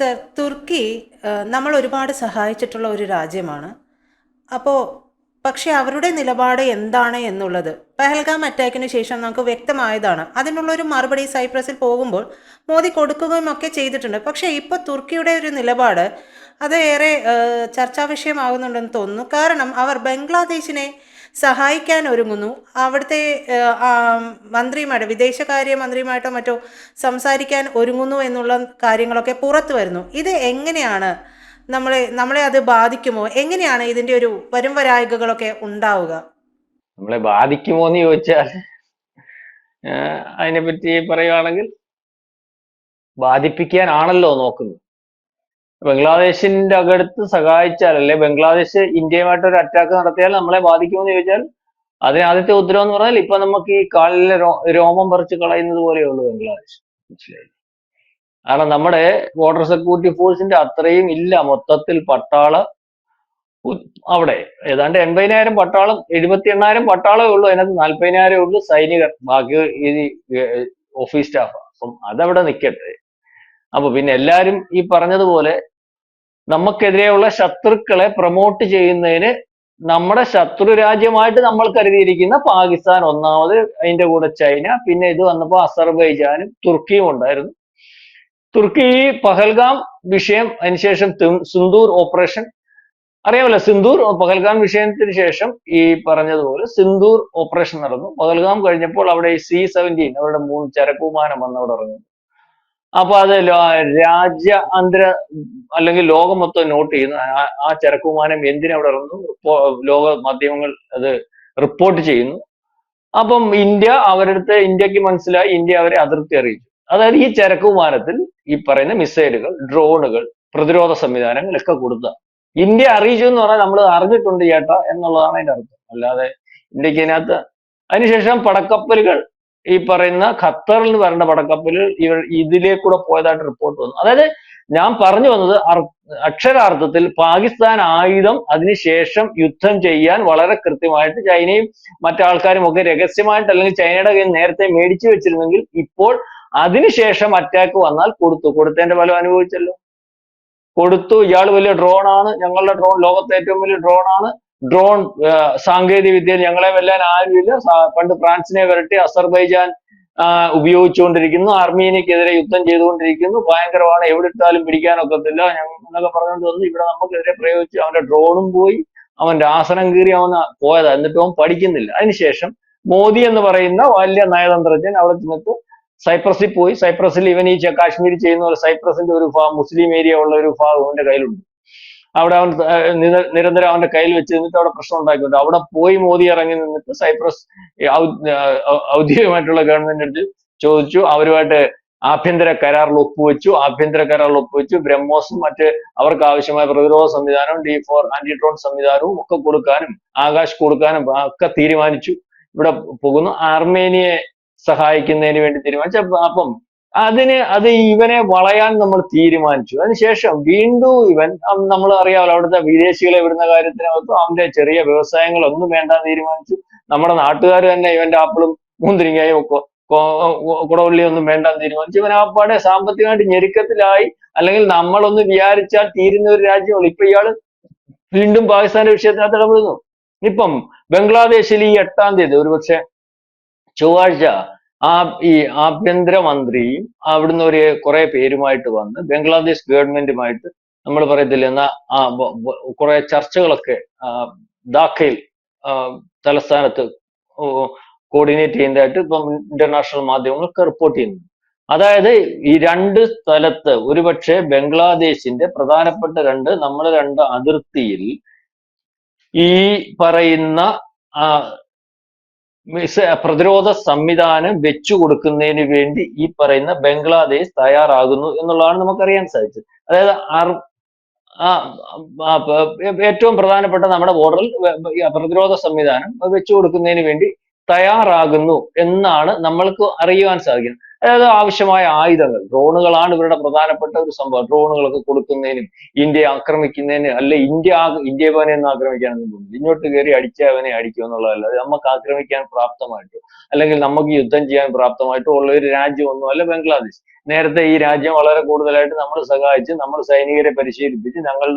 Sir, തുർക്കി നമ്മൾ ഒരുപാട് സഹായിച്ചിട്ടുള്ള ഒരു രാജ്യമാണ്. അപ്പോൾ പക്ഷേ അവരുടെ നിലപാട് എന്താണ് എന്നുള്ളത് പഹൽഗാം അറ്റാക്കിന് ശേഷം നമുക്ക് വ്യക്തമായതാണ്. അതിനുള്ളൊരു മറുപടി സൈപ്രസിൽ പോകുമ്പോൾ മോദി കൊടുക്കുകയും ഒക്കെ ചെയ്തിട്ടുണ്ട്. പക്ഷേ ഇപ്പോൾ തുർക്കിയുടെ ഒരു നിലപാട് അത് ഏറെ ചർച്ചാ വിഷയമാകുന്നുണ്ടെന്ന് തോന്നുന്നു. കാരണം അവർ ബംഗ്ലാദേശിനെ സഹായിക്കാൻ ഒരുങ്ങുന്നു. അവിടുത്തെ മന്ത്രിയുമായിട്ട്, വിദേശകാര്യ മന്ത്രിയുമായിട്ടോ മറ്റോ സംസാരിക്കാൻ ഒരുങ്ങുന്നു എന്നുള്ള കാര്യങ്ങളൊക്കെ പുറത്തു വരുന്നു. ഇത് എങ്ങനെയാണ് നമ്മളെ അത് ബാധിക്കുമോ? എങ്ങനെയാണ് ഇതിന്റെ ഒരു വരും വരായികകളൊക്കെ ഉണ്ടാവുക? നമ്മളെ ബാധിക്കുമോ എന്ന് ചോദിച്ചാൽ അതിനെപ്പറ്റി പറയുകയാണെങ്കിൽ ബാധിപ്പിക്കാനാണല്ലോ നോക്കുന്നത്. ബംഗ്ലാദേശിന്റെ അകത്ത് സഹായിച്ചാൽ, അല്ലെ ബംഗ്ലാദേശ് ഇന്ത്യയുമായിട്ട് ഒരു അറ്റാക്ക് നടത്തിയാൽ നമ്മളെ ബാധിക്കുമോ എന്ന് ചോദിച്ചാൽ അതിന് ആദ്യത്തെ ഉത്തരവ് എന്ന് പറഞ്ഞാൽ ഇപ്പൊ നമുക്ക് ഈ കാലിലെ രോമം പറിച്ച് കളയുന്നത് പോലെയുള്ളൂ ബംഗ്ലാദേശ്. മനസ്സിലായി? കാരണം നമ്മുടെ ബോർഡർ സെക്യൂരിറ്റി ഫോഴ്സിന്റെ അത്രയും ഇല്ല മൊത്തത്തിൽ പട്ടാള അവിടെ. ഏതാണ്ട് 80,000 പട്ടാളം, 78,000 പട്ടാളമേ ഉള്ളൂ. അതിനകത്ത് 40,000 ഉള്ളൂ സൈനികർ, ബാക്കി ഈ ഓഫീസ് സ്റ്റാഫ്. അപ്പം അതവിടെ നിൽക്കട്ടെ. അപ്പൊ പിന്നെ എല്ലാരും ഈ പറഞ്ഞതുപോലെ നമുക്കെതിരെയുള്ള ശത്രുക്കളെ പ്രൊമോട്ട് ചെയ്യുന്നതിന് നമ്മുടെ ശത്രു രാജ്യമായിട്ട് നമ്മൾ കരുതിയിരിക്കുന്ന പാകിസ്ഥാൻ ഒന്നാമത്, അതിന്റെ കൂടെ ചൈന, പിന്നെ ഇത് വന്നപ്പോ അസർബൈജാനും തുർക്കിയും ഉണ്ടായിരുന്നു. തുർക്കി പഹൽഗാം വിഷയം, അതിനുശേഷം സിന്ദൂർ ഓപ്പറേഷൻ അറിയാമല്ലോ. സിന്ദൂർ പഹൽഗാം വിഷയത്തിന് ശേഷം ഈ പറഞ്ഞതുപോലെ സിന്ദൂർ ഓപ്പറേഷൻ നടന്നു. പഹൽഗാം കഴിഞ്ഞപ്പോൾ അവിടെ C-17 അവരുടെ 3 ചരക്ക് വിമാനം വന്ന് അവിടെ ഇറങ്ങുന്നു. അപ്പൊ അത് രാജ്യാന്തര അല്ലെങ്കിൽ ലോകം മൊത്തം നോട്ട് ചെയ്യുന്നു ആ ചരക്ക് വിമാനം എന്തിനവിടെ ഇറങ്ങുന്നു. ലോക മാധ്യമങ്ങൾ അത് റിപ്പോർട്ട് ചെയ്യുന്നു. അപ്പം ഇന്ത്യക്ക് മനസ്സിലായി, ഇന്ത്യ അവരെ അതിർത്തി അറിയിച്ചു. അതായത് ഈ ചരക്ക് വിമാനത്തിൽ ഈ പറയുന്ന മിസൈലുകൾ, ഡ്രോണുകൾ, പ്രതിരോധ സംവിധാനങ്ങൾ ഒക്കെ കൊടുത്ത ഇന്ത്യ അറിയിച്ചു എന്ന് പറഞ്ഞാൽ നമ്മൾ അറിഞ്ഞിട്ടുണ്ട് ചേട്ടാ എന്നുള്ളതാണ് അതിന്റെ അർത്ഥം. അല്ലാതെ ഇന്ത്യക്ക് ഇതിനകത്ത് അതിനുശേഷം പടക്കപ്പലുകൾ, ഈ പറയുന്ന ഖത്തറിൽ നിന്ന് വരേണ്ട പടക്കപ്പലുകൾ ഇതിലേക്കൂടെ പോയതായിട്ട് റിപ്പോർട്ട് വന്നു. അതായത് ഞാൻ പറഞ്ഞു വന്നത് അക്ഷരാർത്ഥത്തിൽ പാകിസ്ഥാൻ ആയുധം അതിനുശേഷം യുദ്ധം ചെയ്യാൻ വളരെ കൃത്യമായിട്ട് ചൈനയും മറ്റാൾക്കാരും ഒക്കെ രഹസ്യമായിട്ട്, അല്ലെങ്കിൽ ചൈനയുടെ കയ്യിൽ നേരത്തെ മേടിച്ചു വെച്ചിരുന്നെങ്കിൽ ഇപ്പോൾ അതിനുശേഷം അറ്റാക്ക് വന്നാൽ കൊടുത്തതിന്റെ ഫലം അനുഭവിച്ചല്ലോ. കൊടുത്തു. ഇയാൾ വലിയ ഡ്രോണാണ്, ഞങ്ങളുടെ ഡ്രോൺ ലോകത്തെ ഏറ്റവും വലിയ ഡ്രോണാണ്, ഡ്രോൺ സാങ്കേതിക വിദ്യയിൽ ഞങ്ങളെ വെല്ലാൻ ആരുമില്ല. പണ്ട് ഫ്രാൻസിനെ വരട്ടി അസർബൈജാൻ ഉപയോഗിച്ചുകൊണ്ടിരിക്കുന്നു, അർമീനിയക്കെതിരെ യുദ്ധം ചെയ്തുകൊണ്ടിരിക്കുന്നു, ഭയങ്കരമാണ്, എവിടെ ഇട്ടാലും പിടിക്കാനൊക്കത്തില്ല എന്നൊക്കെ പറഞ്ഞുകൊണ്ട് വന്ന് ഇവിടെ നമുക്കെതിരെ പ്രയോഗിച്ച് അവന്റെ ഡ്രോണും പോയി, അവന്റെ ആസനം കീറി അവൻ പോയതാ. എന്നിട്ട് അവൻ പഠിക്കുന്നില്ല. അതിനുശേഷം മോദി എന്ന് പറയുന്ന വലിയ നയതന്ത്രജ്ഞൻ അവിടെ ചെന്നിട്ട് സൈപ്രസിൽ പോയി. സൈപ്രസിൽ ഇവൻ ഈ കാശ്മീർ ചെയ്യുന്ന പോലെ സൈപ്രസിന്റെ ഒരു മുസ്ലിം ഏരിയ ഉള്ള ഒരു ഭാഗം അവന്റെ കയ്യിലുണ്ട്. അവിടെ അവൻ നിരന്തരം അവന്റെ കയ്യിൽ വെച്ച് നിന്നിട്ട് അവിടെ പ്രശ്നം ഉണ്ടാക്കിയിട്ടുണ്ട്. അവിടെ പോയി മോദി ഇറങ്ങി നിന്നിട്ട് സൈപ്രസ് ഔദ്യോഗികമായിട്ടുള്ള ഗവൺമെന്റ് അടുത്ത് ചോദിച്ചു. അവരുമായിട്ട് ആഭ്യന്തര കരാറിൽ ഒപ്പുവെച്ചു. ബ്രഹ്മോസും മറ്റ് അവർക്ക് ആവശ്യമായ പ്രതിരോധ സംവിധാനവും D4 ആന്റി ഡ്രോൺ സംവിധാനവും ഒക്കെ കൊടുക്കാനും ആകാശ് കൊടുക്കാനും ഒക്കെ തീരുമാനിച്ചു. ഇവിടെ പോകുന്നു. അർമേനിയെ സഹായിക്കുന്നതിന് വേണ്ടി തീരുമാനിച്ചു. അപ്പം അത് ഇവനെ വളയാൻ നമ്മൾ തീരുമാനിച്ചു. അതിനുശേഷം വീണ്ടും ഇവൻ, നമ്മൾ അറിയാമല്ലോ അവിടുത്തെ വിദേശികളെ വിടുന്ന കാര്യത്തിനകത്തും അവന്റെ ചെറിയ വ്യവസായങ്ങളൊന്നും വേണ്ടാന്ന് തീരുമാനിച്ചു. നമ്മുടെ നാട്ടുകാർ തന്നെ ഇവന്റെ ആപ്പിളും മുന്തിരിങ്ങയും കുടവള്ളിയൊന്നും വേണ്ടാന്ന് തീരുമാനിച്ചു. ഇവൻ ആപ്പാടെ സാമ്പത്തികമായിട്ട് ഞെരുക്കത്തിലായി. അല്ലെങ്കിൽ നമ്മളൊന്ന് വിചാരിച്ചാൽ തീരുന്ന ഒരു രാജ്യമാണ്. ഇപ്പൊ ഇയാള് വീണ്ടും പാകിസ്ഥാന്റെ വിഷയത്തിനകത്ത് ഇടപെടുന്നു. ഇപ്പം ബംഗ്ലാദേശിൽ ഈ 8-ാം തീയതി, ഒരുപക്ഷെ ചൊവ്വാഴ്ച, ഈ ആഭ്യന്തരമന്ത്രിയും അവിടുന്ന് ഒരു കുറെ പേരുമായിട്ട് വന്ന് ബംഗ്ലാദേശ് ഗവൺമെന്റുമായിട്ട് നമ്മൾ പറയത്തില്ല എന്നാ കുറെ ചർച്ചകളൊക്കെ ധാക്കയിൽ തലസ്ഥാനത്ത് കോർഡിനേറ്റ് ചെയ്യുന്നതായിട്ട് ഇപ്പം ഇന്റർനാഷണൽ മാധ്യമങ്ങളൊക്കെ റിപ്പോർട്ട് ചെയ്യുന്നു. അതായത് ഈ രണ്ട് സ്ഥലത്ത് ഒരുപക്ഷെ ബംഗ്ലാദേശിന്റെ പ്രധാനപ്പെട്ട നമ്മുടെ രണ്ട് അതിർത്തിയിൽ ഈ പറയുന്ന പ്രതിരോധ സംവിധാനം വെച്ചു കൊടുക്കുന്നതിന് വേണ്ടി ഈ പറയുന്ന ബംഗ്ലാദേശ് തയ്യാറാകുന്നു എന്നുള്ളതാണ് നമുക്കറിയാൻ സാധിച്ചത്. അതായത് ഏറ്റവും പ്രധാനപ്പെട്ട നമ്മുടെ ബോർഡറിൽ പ്രതിരോധ സംവിധാനം വെച്ചു കൊടുക്കുന്നതിന് വേണ്ടി തയ്യാറാകുന്നു എന്നാണ് നമ്മൾക്ക് അറിയുവാൻ സാധിക്കുന്നത്. അതായത് ആവശ്യമായ ആയുധങ്ങൾ, ഡ്രോണുകളാണ് ഇവരുടെ പ്രധാനപ്പെട്ട ഒരു സംഭവം. ഡ്രോണുകളൊക്കെ കൊടുക്കുന്നതിനും ഇന്ത്യയെ ആക്രമിക്കുന്നതിനും, അല്ലെ ഇന്ത്യയെ പോലെ ഒന്നും ആക്രമിക്കാനൊന്നും പോകുന്നില്ല. ഇങ്ങോട്ട് കയറി അടിച്ചവനെ അടിക്കും എന്നുള്ളതല്ല. അത് നമുക്ക് ആക്രമിക്കാൻ പ്രാപ്തമായിട്ടോ അല്ലെങ്കിൽ നമുക്ക് യുദ്ധം ചെയ്യാൻ പ്രാപ്തമായിട്ടോ ഉള്ള ഒരു രാജ്യമൊന്നും അല്ല ബംഗ്ലാദേശ്. നേരത്തെ ഈ രാജ്യം വളരെ കൂടുതലായിട്ട് നമ്മൾ സഹായിച്ച്, നമ്മൾ സൈനികരെ പരിശീലിപ്പിച്ച്,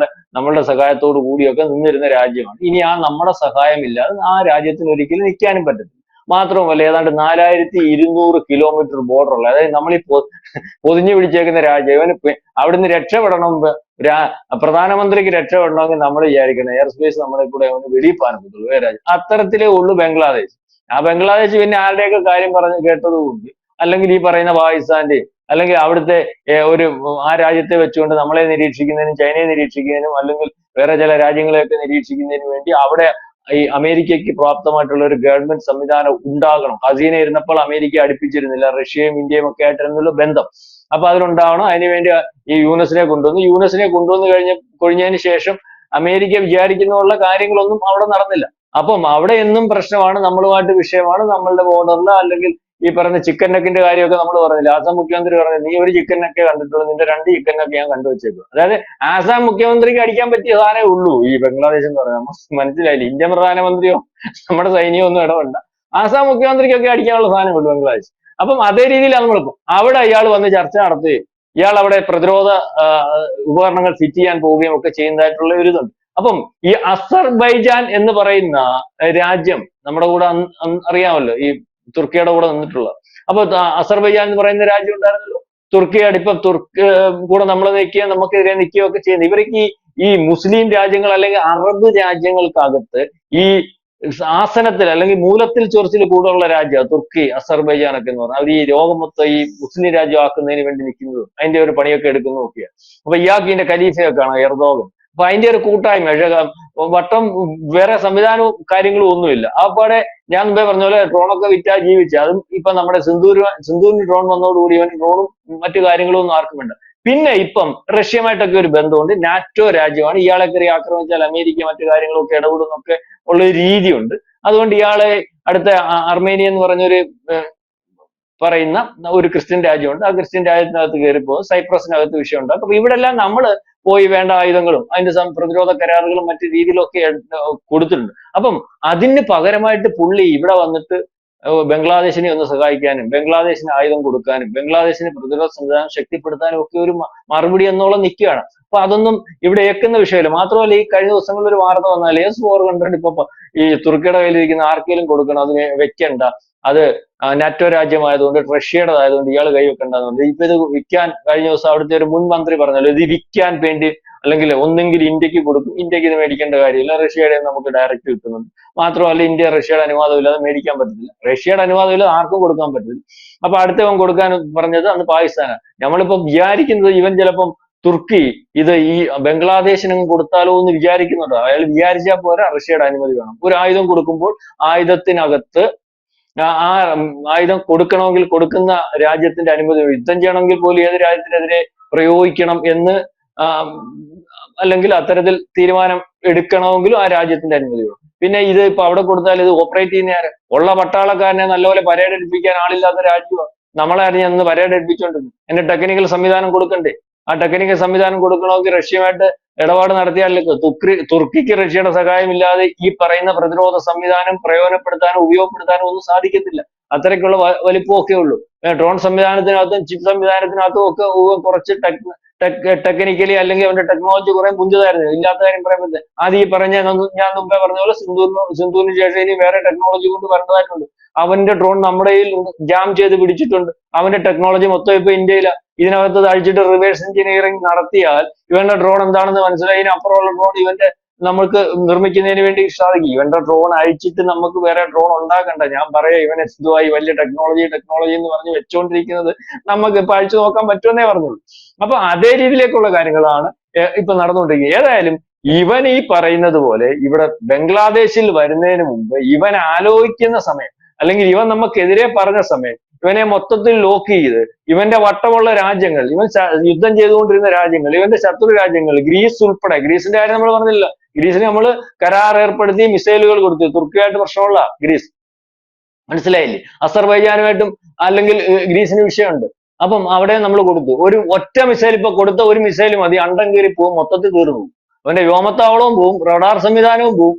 നമ്മളുടെ സഹായത്തോടു കൂടിയൊക്കെ നിന്നിരുന്ന രാജ്യമാണ്. ഇനി നമ്മുടെ സഹായമില്ലാതെ ആ രാജ്യത്തിന് ഒരിക്കലും നിൽക്കാനും പറ്റത്തില്ല. മാത്രവുമല്ല, ഏതാണ്ട് 4200 കിലോമീറ്റർ ബോർഡർ ഉള്ള, അതായത് നമ്മൾ ഈ പൊതിഞ്ഞു പിടിച്ചേക്കുന്ന രാജ്യം, ഇവന് അവിടുന്ന് രക്ഷപ്പെടണം, പ്രധാനമന്ത്രിക്ക് രക്ഷപ്പെടണമെങ്കിൽ നമ്മൾ വിചാരിക്കണം എയർ സ്പേസ് നമ്മളെ കൂടെ അവന് വെളിയിപ്പാൻ പറ്റുള്ളൂ രാജ്യം. അത്തരത്തിലേ ഉള്ളൂ ബംഗ്ലാദേശ്. ആ ബംഗ്ലാദേശ് പിന്നെ ആരുടെയൊക്കെ കാര്യം പറഞ്ഞ് കേട്ടതുകൊണ്ട്, അല്ലെങ്കിൽ ഈ പറയുന്ന പാകിസ്ഥാന്റെയും, അല്ലെങ്കിൽ അവിടുത്തെ ആ രാജ്യത്തെ വെച്ചുകൊണ്ട് നമ്മളെ നിരീക്ഷിക്കുന്നതിനും ചൈനയെ നിരീക്ഷിക്കുന്നതിനും അല്ലെങ്കിൽ വേറെ ചില രാജ്യങ്ങളെയൊക്കെ നിരീക്ഷിക്കുന്നതിനും വേണ്ടി അവിടെ ഈ അമേരിക്കയ്ക്ക് പ്രാപ്തമായിട്ടുള്ള ഒരു ഗവൺമെന്റ് സംവിധാനം ഉണ്ടാകണം. ഹസീന ഇരുന്നപ്പോൾ അമേരിക്ക അടുപ്പിച്ചിരുന്നില്ല, റഷ്യയും ഇന്ത്യയും ഒക്കെ ആയിട്ടിരുന്നുള്ള ബന്ധം. അപ്പൊ അതിനുണ്ടാവണം. അതിനുവേണ്ടി ഈ യൂനസിനെ കൊണ്ടുവന്നു കഴിഞ്ഞതിന് ശേഷം അമേരിക്ക വിചാരിക്കുന്നുള്ള കാര്യങ്ങളൊന്നും അവിടെ നടന്നില്ല. അപ്പം അവിടെ എന്നും പ്രശ്നമാണ്, നമ്മളുമായിട്ട് വിഷയമാണ്, നമ്മളുടെ ബോർഡറിൽ. അല്ലെങ്കിൽ ഈ പറഞ്ഞ ചിക്കൻ നെക്കിന്റെ കാര്യമൊക്കെ നമ്മൾ പറഞ്ഞില്ല. ആസാം മുഖ്യമന്ത്രി പറഞ്ഞു, നീ ഒരു ചിക്കൻ നെക്കേ കണ്ടിട്ടുള്ളൂ, നിന്റെ 2 ചിക്കൻ നെക്ക് ഞാൻ കണ്ടുവച്ചേക്കും. അതായത് ആസാം മുഖ്യമന്ത്രിക്ക് അടിക്കാൻ പറ്റിയ സാധനമേ ഉള്ളൂ ഈ ബംഗ്ലാദേശ് എന്ന് പറയുന്നത്. നമുക്ക് മനസ്സിലായില്ല. ഇന്ത്യൻ പ്രധാനമന്ത്രിയോ നമ്മുടെ സൈന്യമോ ഒന്നും ഇടപെടണ്ട. ആസാം മുഖ്യമന്ത്രിക്കൊക്കെ അടിക്കാനുള്ള സാധനമേ ഉള്ളൂ ബംഗ്ലാദേശ്. അപ്പം അതേ രീതിയിലാണ് നമ്മളിപ്പം അവിടെ ഇയാൾ വന്ന് ചർച്ച നടത്തുകയും ഇയാൾ അവിടെ പ്രതിരോധ ഉപകരണങ്ങൾ ഫിറ്റ് ചെയ്യാൻ പോവുകയും ഒക്കെ ചെയ്യുന്നതായിട്ടുള്ള ഒരു ഇതുണ്ട്. അപ്പം ഈ അസർബൈജാൻ എന്ന് പറയുന്ന രാജ്യം നമ്മുടെ കൂടെ അറിയാമല്ലോ, ഈ തുർക്കിയുടെ കൂടെ നിന്നിട്ടുള്ള. അപ്പൊ അസർബൈജാൻ എന്ന് പറയുന്ന രാജ്യം ഉണ്ടായിരുന്നല്ലോ, തുർക്കിയുടെ. ഇപ്പൊ കൂടെ നമ്മൾ നിൽക്കുകയും നമുക്കെതിരെ നിൽക്കുകയും ഒക്കെ ചെയ്യുന്നത് ഇവർക്ക് ഈ മുസ്ലിം രാജ്യങ്ങൾ അല്ലെങ്കിൽ അറബ് രാജ്യങ്ങൾക്കകത്ത് ഈ ആസനത്തിൽ അല്ലെങ്കിൽ മൂലത്തിൽ ചൊറിച്ചിൽ കൂടുതലുള്ള രാജ്യമാണ് തുർക്കി, അസർബൈജാൻ ഒക്കെ എന്ന് പറഞ്ഞാൽ. അവർ ഈ ലോകം മൊത്തം ഈ മുസ്ലിം രാജ്യം ആക്കുന്നതിന് വേണ്ടി നിൽക്കുന്നതും അതിന്റെ ഒരു പണിയൊക്കെ എടുക്കുന്നതും ഒക്കെയാണ്. അപ്പൊ ഇയാൾക്ക് ഇതിന്റെ ഖലീഫയൊക്കെ ആണ് എർദോഗൻ. അപ്പൊ അതിന്റെ ഒരു കൂട്ടായ്മ വട്ടം വേറെ സംവിധാനവും കാര്യങ്ങളും ഒന്നുമില്ല. അപ്പാടെ ഞാൻ മുമ്പേ പറഞ്ഞ പോലെ ഡ്രോണൊക്കെ വിറ്റാ ജീവിച്ച, അതും ഇപ്പൊ നമ്മുടെ സിന്ധൂരിന് ഡ്രോൺ വന്നതോടുകൂടി ഇവൻ ഡ്രോണും മറ്റു കാര്യങ്ങളും ഒന്നും ആർക്കും വേണ്ട. പിന്നെ ഇപ്പം റഷ്യയുമായിട്ടൊക്കെ ഒരു ബന്ധമുണ്ട്, നാറ്റോ രാജ്യമാണ്, ഇയാളെ കയറി ആക്രമിച്ചാൽ അമേരിക്ക മറ്റു കാര്യങ്ങളൊക്കെ ഇടപെടുന്നൊക്കെ ഉള്ള ഒരു രീതിയുണ്ട്. അതുകൊണ്ട് ഇയാളെ അടുത്ത അർമേനിയ എന്ന് പറഞ്ഞൊരു പറയുന്ന ഒരു ക്രിസ്ത്യൻ രാജ്യമുണ്ട്. ആ ക്രിസ്ത്യൻ രാജ്യത്തിനകത്ത് കയറിപ്പോ സൈപ്രസിനകത്ത് വിഷയം ഉണ്ടാക്കും. അപ്പൊ ഇവിടെ എല്ലാം നമ്മൾ പോയി വേണ്ട ആയുധങ്ങളും അതിന്റെ പ്രതിരോധ കരാറുകളും മറ്റു രീതിയിലൊക്കെ കൊടുത്തിട്ടുണ്ട്. അപ്പം അതിന് പകരമായിട്ട് പുള്ളി ഇവിടെ വന്നിട്ട് ബംഗ്ലാദേശിനെ ഒന്ന് സഹായിക്കാനും ബംഗ്ലാദേശിന് ആയുധം കൊടുക്കാനും ബംഗ്ലാദേശിന് പ്രതിരോധ സംവിധാനം ശക്തിപ്പെടുത്താനും ഒക്കെ ഒരു മറുപടി എന്നോളം നിൽക്കുകയാണ്. അപ്പൊ അതൊന്നും ഇവിടെ ഏക്കുന്ന വിഷയമില്ല. മാത്രമല്ല, ഈ കഴിഞ്ഞ ദിവസങ്ങളിൽ ഒരു വാർത്ത വന്നാൽ S-400 ഇപ്പൊ ഈ തുർക്കിയുടെ കയ്യിലിരിക്കുന്ന ആർക്കെങ്കിലും കൊടുക്കണം, അതിന് വെക്കണ്ട, അത് നാറ്റോ രാജ്യമായതുകൊണ്ട് റഷ്യയുടേതായതുകൊണ്ട് ഇയാൾ കൈവെക്കേണ്ടതെന്ന് പറഞ്ഞു. ഇപ്പൊ ഇത് വിൽക്കാൻ കഴിഞ്ഞ ദിവസം അവിടുത്തെ ഒരു മുൻ മന്ത്രി പറഞ്ഞല്ലോ, ഇത് വിൽക്കാൻ വേണ്ടി അല്ലെങ്കിൽ ഒന്നെങ്കിൽ ഇന്ത്യക്ക് കൊടുക്കും, ഇന്ത്യക്ക് ഇത് മേടിക്കേണ്ട കാര്യമില്ല, റഷ്യയുടെ നമുക്ക് ഡയറക്റ്റ് കിട്ടുന്നുണ്ട്. മാത്രമല്ല, ഇന്ത്യ റഷ്യയുടെ അനുവാദമില്ലാതെ മേടിക്കാൻ പറ്റത്തില്ല, റഷ്യയുടെ അനുവാദമില്ലാതെ ആർക്കും കൊടുക്കാൻ പറ്റത്തില്ല. അപ്പൊ അടുത്തവൻ കൊടുക്കാൻ പറഞ്ഞത് അന്ന് പാകിസ്ഥാനാണ്. നമ്മളിപ്പം വിചാരിക്കുന്നത് ഇവൻ ചിലപ്പം തുർക്കി ഇത് ഈ ബംഗ്ലാദേശിനങ്ങ് കൊടുത്താലോ എന്ന് വിചാരിക്കുന്നുണ്ടോ? അയാൾ വിചാരിച്ചാൽ പോരാ, റഷ്യയുടെ അനുമതി വേണം. ഒരു ആയുധം കൊടുക്കുമ്പോൾ ആയുധത്തിനകത്ത് ആ ആയുധം കൊടുക്കണമെങ്കിൽ കൊടുക്കുന്ന രാജ്യത്തിന്റെ അനുമതി, യുദ്ധം ചെയ്യണമെങ്കിൽ പോലും ഏത് രാജ്യത്തിനെതിരെ പ്രയോഗിക്കണം എന്ന് അല്ലെങ്കിൽ അത്തരത്തിൽ തീരുമാനം എടുക്കണമെങ്കിലും ആ രാജ്യത്തിന്റെ അനുമതി വേണം. പിന്നെ ഇത് ഇപ്പൊ അവിടെ കൊടുത്താൽ ഇത് ഓപ്പറേറ്റ് ചെയ്യുന്ന ഉള്ള പട്ടാളക്കാരനെ നല്ലപോലെ പരേഡ് എടുപ്പിക്കാൻ ആളില്ലാത്ത രാജ്യമാണ്. നമ്മളെ അറിഞ്ഞ് അന്ന് പരേഡ് എടുപ്പിച്ചുകൊണ്ടിരുന്നു. എന്റെ ടെക്നിക്കൽ സംവിധാനം കൊടുക്കണ്ടേ? ആ ടെക്നിക്കൽ സംവിധാനം കൊടുക്കണമെങ്കിൽ റഷ്യയുമായിട്ട് ഇടപാട് നടത്തിയാലേ. തുർക്കിക്ക് റഷ്യയുടെ സഹായമില്ലാതെ ഈ പറയുന്ന പ്രതിരോധ സംവിധാനം പ്രയോജനപ്പെടുത്താനോ ഉപയോഗപ്പെടുത്താനോ ഒന്നും സാധിക്കത്തില്ല. അത്രയ്ക്കുള്ള വലിപ്പമൊക്കെ ഉള്ളൂ. ഡ്രോൺ സംവിധാനത്തിനകത്തും ചിപ്പ് സംവിധാനത്തിനകത്തും ഒക്കെ കുറച്ച് ടെക്നിക്കലി അല്ലെങ്കിൽ അവന്റെ ടെക്നോളജി കുറെ മുന്തിയതായിരുന്നു. ഇല്ലാത്ത കാര്യം പറയാൻ പറ്റില്ല. അത് ഈ ഞാൻ മുമ്പേ പറഞ്ഞ പോലെ സിന്ധുവിന് ശേഷം ഇനി വേറെ ടെക്നോളജി കൊണ്ട് വരേണ്ടതായിട്ടുണ്ട്. അവന്റെ ഡ്രോൺ നമ്മുടെ കയ്യിൽ ജാം ചെയ്ത് പിടിച്ചിട്ടുണ്ട്. അവന്റെ ടെക്നോളജി മൊത്തം ഇപ്പൊ ഇന്ത്യയിലാണ്. ഇതിനകത്ത് അഴിച്ചിട്ട് റിവേഴ്സ് എഞ്ചിനീയറിംഗ് നടത്തിയാൽ ഇവന്റെ ഡ്രോൺ എന്താണെന്ന് മനസ്സിലായി. ഇതിനപ്പുറമുള്ള ഡ്രോൺ ഇവന്റെ നമുക്ക് നിർമ്മിക്കുന്നതിന് വേണ്ടി സാധിക്കും. ഇവന്റെ ഡ്രോൺ അഴിച്ചിട്ട് നമുക്ക് വേറെ ഡ്രോൺ ഉണ്ടാക്കണ്ട. ഞാൻ പറയാം, ഇവൻ എന്തുവായി വലിയ ടെക്നോളജി എന്ന് പറഞ്ഞ് വെച്ചുകൊണ്ടിരിക്കുന്നത് നമുക്ക് ഇപ്പൊ അഴിച്ചു നോക്കാൻ പറ്റുമെന്നേ പറഞ്ഞുള്ളൂ. അപ്പൊ അതേ രീതിയിലേക്കുള്ള കാര്യങ്ങളാണ് ഇപ്പൊ നടന്നുകൊണ്ടിരിക്കുന്നത്. ഏതായാലും ഇവൻ ഈ പറയുന്നത് പോലെ ഇവിടെ ബംഗ്ലാദേശിൽ വരുന്നതിന് മുമ്പ് ഇവൻ ആലോചിക്കുന്ന സമയം, അല്ലെങ്കിൽ ഇവൻ നമുക്കെതിരെ പറഞ്ഞ സമയം, ഇവനെ മൊത്തത്തിൽ ലോക്ക് ചെയ്ത് ഇവന്റെ വട്ടമുള്ള രാജ്യങ്ങൾ, ഇവൻ യുദ്ധം ചെയ്തുകൊണ്ടിരുന്ന രാജ്യങ്ങൾ, ഇവന്റെ ശത്രു രാജ്യങ്ങൾ, ഗ്രീസ് ഉൾപ്പെടെ, ഗ്രീസിന്റെ കാര്യം നമ്മൾ പറഞ്ഞില്ല, ഗ്രീസിന് നമ്മൾ കരാർ ഏർപ്പെടുത്തി മിസൈലുകൾ കൊടുത്തു. തുർക്കിയായിട്ട് പ്രശ്നമുള്ള ഗ്രീസ്, മനസ്സിലായില്ലേ? അസർബൈജാനുമായിട്ടും അല്ലെങ്കിൽ ഗ്രീസിന് വിഷയമുണ്ട്. അപ്പം അവിടെ നമ്മൾ കൊടുത്തു. ഒരു ഒറ്റ മിസൈൽ, ഇപ്പൊ കൊടുത്ത ഒരു മിസൈൽ മതി, അണ്ടം കയറി പോവും, മൊത്തത്തിൽ തീർന്നു പോകും. അവന്റെ വ്യോമത്താവളവും പോവും, റഡാർ സംവിധാനവും പോവും,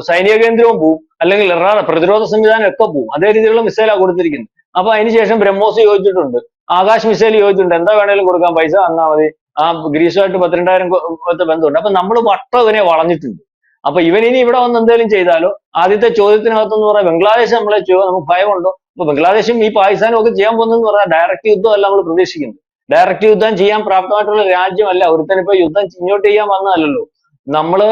സൈനിക കേന്ദ്രവും പോവും, അല്ലെങ്കിൽ പ്രതിരോധ സംവിധാനം ഒക്കെ പോവും. അതേ രീതിയിലുള്ള മിസൈലാണ് കൊടുത്തിരിക്കുന്നത്. അപ്പൊ അതിനുശേഷം ബ്രഹ്മോസ് ചോദിച്ചിട്ടുണ്ട്, ആകാശ് മിസൈൽ ചോദിച്ചിട്ടുണ്ട്, എന്താ വേണേലും കൊടുക്കാൻ പൈസ തന്നാ മതി, ആ ഗ്രീസുമായിട്ട് 12,000 ബന്ധമുണ്ട്. അപ്പൊ നമ്മൾ വട്ടം ഇവനെ വളഞ്ഞിട്ടുണ്ട്. അപ്പൊ ഇവനിനി ഇവിടെ വന്ന് എന്തെങ്കിലും ചെയ്താലോ, ആദ്യത്തെ ചോദ്യത്തിനകത്തെന്ന് പറയാം ബംഗ്ലാദേശ് നമ്മളെ ചെയ്യുമോ, നമുക്ക് ഭയമുണ്ടോ? അപ്പൊ ബംഗ്ലാദേശും ഈ പാകിസ്ഥാനും ഒക്കെ ചെയ്യാൻ പോകുന്നതെന്ന് പറഞ്ഞാൽ ഡയറക്റ്റ് യുദ്ധമല്ല നമ്മൾ പ്രതീക്ഷിക്കുന്നത്. ഡയറക്റ്റ് യുദ്ധം ചെയ്യാൻ പ്രാപ്തമായിട്ടുള്ള രാജ്യമല്ല. ഒരുത്തനിപ്പോ യുദ്ധം ഇങ്ങോട്ട് ചെയ്യാൻ വന്നതല്ലല്ലോ. നമ്മള്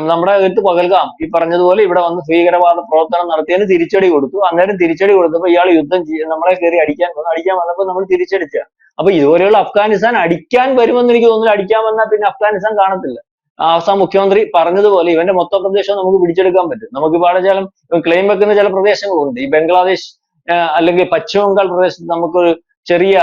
നമ്മുടെ അകത്ത് പകൽഗാം ഈ പറഞ്ഞതുപോലെ ഇവിടെ വന്ന് ഭീകരവാദ പ്രവർത്തനം നടത്തിയതിന് തിരിച്ചടി കൊടുത്തു. അന്നേരം തിരിച്ചടി കൊടുത്തപ്പോൾ ഇയാൾ യുദ്ധം നമ്മളെ കയറി അടിക്കാൻ വന്നപ്പോൾ നമ്മൾ തിരിച്ചടിച്ച. അപ്പൊ ഇതുപോലെയുള്ള അഫ്ഗാനിസ്ഥാൻ അടിക്കാൻ വരുമെന്ന് എനിക്ക് തോന്നുന്നു. അടിക്കാൻ വന്നാൽ പിന്നെ അഫ്ഗാനിസ്ഥാൻ കാണത്തില്ല. ആസാം മുഖ്യമന്ത്രി പറഞ്ഞതുപോലെ ഇവന്റെ മൊത്തം പ്രദേശം നമുക്ക് പിടിച്ചെടുക്കാൻ പറ്റും. നമുക്ക് ഇപ്പോൾ ചില ക്ലെയിം വെക്കുന്ന ചില പ്രദേശങ്ങളുണ്ട്. ഈ ബംഗ്ലാദേശ് അല്ലെങ്കിൽ പശ്ചിമ ബംഗാൾ പ്രദേശത്ത് നമുക്കൊരു ചെറിയ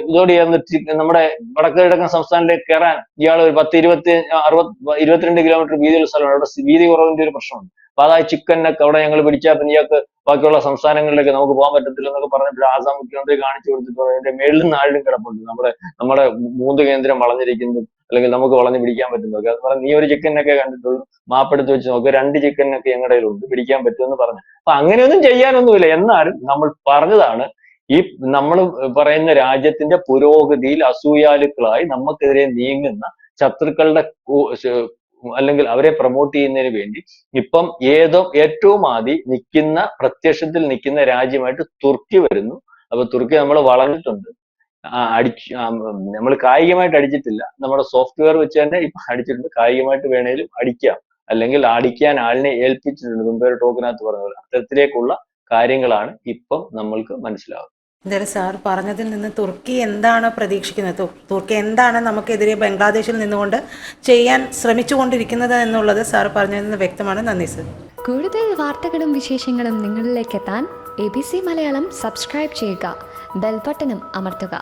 ഇതോട് ചേർന്ന് നമ്മുടെ വടക്ക് കിഴക്കൻ സംസ്ഥാനത്തിലേക്ക് കയറാൻ ഇയാൾ ഒരു 22 കിലോമീറ്റർ വീതിയുള്ള സ്ഥലമാണ്. അവിടെ വീതി കുറവിന്റെ ഒരു പ്രശ്നമുണ്ട്. അപ്പൊ അതായത് ചിക്കനൊക്കെ അവിടെ ഞങ്ങൾ പിടിച്ചാൽ പിന്നെ ഇയാൾക്ക് ബാക്കിയുള്ള സംസ്ഥാനങ്ങളിലേക്ക് നമുക്ക് പോകാൻ പറ്റത്തില്ല എന്നൊക്കെ പറഞ്ഞപ്പോൾ ആസാം മുഖ്യമന്ത്രി കാണിച്ചു കൊടുത്തിട്ട് അതിന്റെ മേളിലും നാളിലും കിടപ്പുണ്ട് നമ്മുടെ മൂന്ന് കേന്ദ്രം വളഞ്ഞിരിക്കുന്നതും അല്ലെങ്കിൽ നമുക്ക് വളഞ്ഞു പിടിക്കാൻ പറ്റുന്നതൊക്കെ. അത് പറഞ്ഞ് നീ ഒരു ചിക്കനൊക്കെ കണ്ടിട്ടുള്ളൂ, മാപ്പെടുത്ത് വെച്ച് നോക്കുക, 2 ചിക്കനൊക്കെ ഞങ്ങളുടെ കയ്യിലുണ്ട്, പിടിക്കാൻ പറ്റുമെന്ന് പറഞ്ഞു. അപ്പൊ അങ്ങനെയൊന്നും ചെയ്യാനൊന്നുമില്ല. എന്നാലും നമ്മൾ പറഞ്ഞതാണ്, ഈ നമ്മൾ പറയുന്ന രാജ്യത്തിന്റെ പുരോഗതിയിൽ അസൂയാലുക്കളായി നമുക്കെതിരെ നീങ്ങുന്ന ശത്രുക്കളുടെ അല്ലെങ്കിൽ അവരെ പ്രൊമോട്ട് ചെയ്യുന്നതിന് വേണ്ടി ഇപ്പം ഏറ്റവും ആദ്യം പ്രത്യക്ഷത്തിൽ നിൽക്കുന്ന രാജ്യമായിട്ട് തുർക്കി വരുന്നു. അപ്പൊ തുർക്കി നമ്മൾ വളഞ്ഞിട്ടുണ്ട്. നമ്മൾ കായികമായിട്ട് അടിച്ചിട്ടില്ല, നമ്മുടെ സോഫ്റ്റ്വെയർ വെച്ച് തന്നെ ഇപ്പൊ അടിച്ചിട്ടുണ്ട്. കായികമായിട്ട് വേണേലും അടിക്കാം, അല്ലെങ്കിൽ അടിക്കാൻ ആളിനെ ഏൽപ്പിച്ചിട്ടുണ്ട്. മുമ്പേ ഒരു ടോക്കിനകത്ത് പറഞ്ഞ പോലെ അത്തരത്തിലേക്കുള്ള കാര്യങ്ങളാണ് ഇപ്പം നമ്മൾക്ക് മനസ്സിലാവുന്നത്. എന്തായാലും സാർ പറഞ്ഞതിൽ നിന്ന് തുർക്കി എന്താണ് പ്രതീക്ഷിക്കുന്നത്, തുർക്കി എന്താണ് നമുക്കെതിരെ ബംഗ്ലാദേശിൽ നിന്നുകൊണ്ട് ചെയ്യാൻ ശ്രമിച്ചുകൊണ്ടിരിക്കുന്നത് എന്നുള്ളത് സാർ പറഞ്ഞതിൽ നിന്ന് വ്യക്തമാണ്. നന്ദി സർ. കൂടുതൽ വാർത്തകളും വിശേഷങ്ങളും നിങ്ങളിലേക്ക് എത്താൻ ABC മലയാളം സബ്സ്ക്രൈബ് ചെയ്യുക, ബെൽബട്ടനും അമർത്തുക.